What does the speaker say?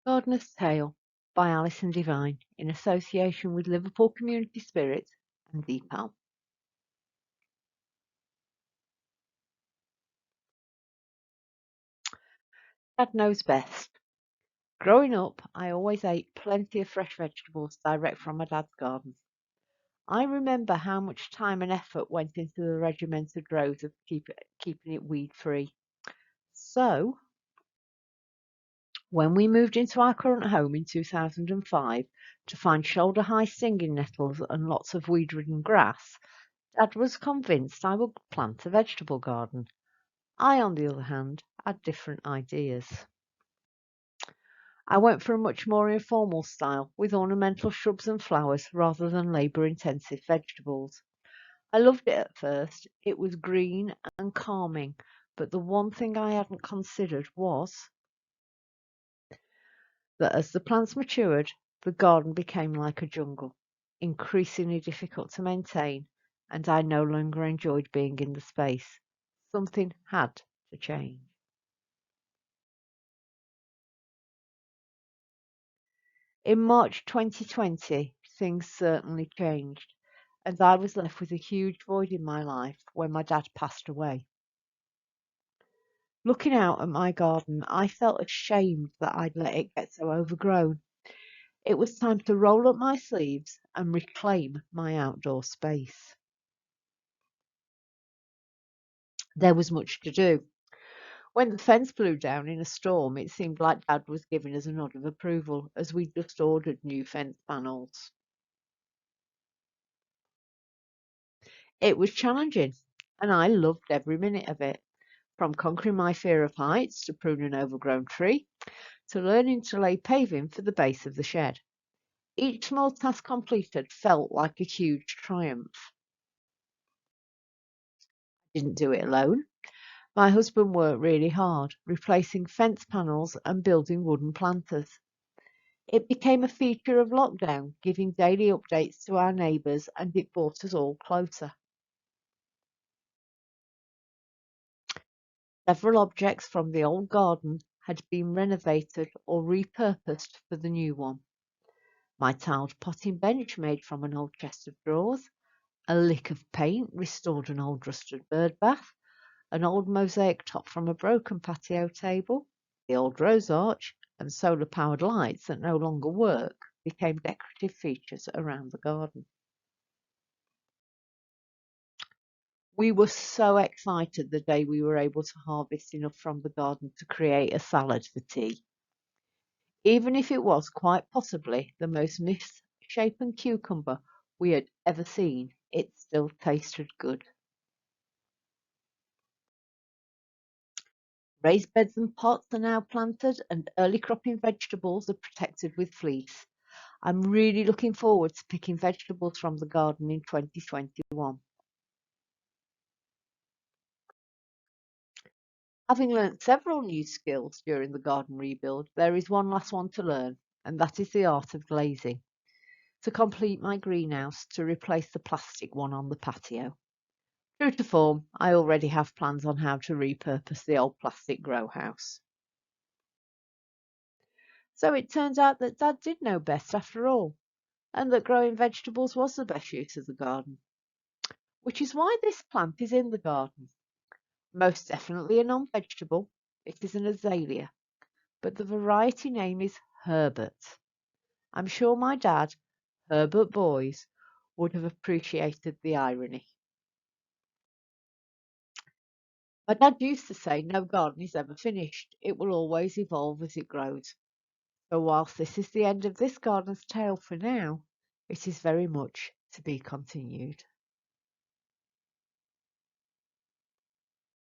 Gardener's Tale by Alison Devine in association with Liverpool Community Spirit and Depal. Dad knows best. Growing up, I always ate plenty of fresh vegetables direct from my dad's garden. I remember how much time and effort went into the regimented rows of keeping it weed free. So, when we moved into our current home in 2005 to find shoulder high stinging nettles and lots of weed ridden grass, Dad was convinced I would plant a vegetable garden. I, on the other hand, had different ideas. I went for a much more informal style, with ornamental shrubs and flowers rather than labour-intensive vegetables. I loved it at first. It was green and calming, but the one thing I hadn't considered was that as the plants matured, the garden became like a jungle, increasingly difficult to maintain, and I no longer enjoyed being in the space. Something had to change. In March 2020, things certainly changed, and I was left with a huge void in my life when my dad passed away. Looking out at my garden, I felt ashamed that I'd let it get so overgrown. It was time to roll up my sleeves and reclaim my outdoor space. There was much to do. When the fence blew down in a storm, it seemed like Dad was giving us a nod of approval as we just ordered new fence panels. It was challenging, and I loved every minute of it, from conquering my fear of heights to pruning an overgrown tree to learning to lay paving for the base of the shed. Each small task completed felt like a huge triumph. I didn't do it alone. My husband worked really hard, replacing fence panels and building wooden planters. It became a feature of lockdown, giving daily updates to our neighbours, and it brought us all closer. Several objects from the old garden had been renovated or repurposed for the new one. My tiled potting bench made from an old chest of drawers, a lick of paint restored an old rusted bird bath, an old mosaic top from a broken patio table, the old rose arch, and solar-powered lights that no longer work became decorative features around the garden. We were so excited the day we were able to harvest enough from the garden to create a salad for tea. Even if it was quite possibly the most misshapen cucumber we had ever seen, it still tasted good. Raised beds and pots are now planted, and early cropping vegetables are protected with fleece. I'm really looking forward to picking vegetables from the garden in 2021. Having learnt several new skills during the garden rebuild, there is one last one to learn, and that is the art of glazing, to complete my greenhouse to replace the plastic one on the patio. True to form, I already have plans on how to repurpose the old plastic grow house. So it turns out that Dad did know best after all, and that growing vegetables was the best use of the garden. Which is why this plant is in the garden. Most definitely a non-vegetable. It is an azalea, but the variety name is Herbert. I'm sure my dad, Herbert Boys, would have appreciated the irony. My dad used to say no garden is ever finished. It will always evolve as it grows. So whilst this is the end of this garden's tale for now, it is very much to be continued.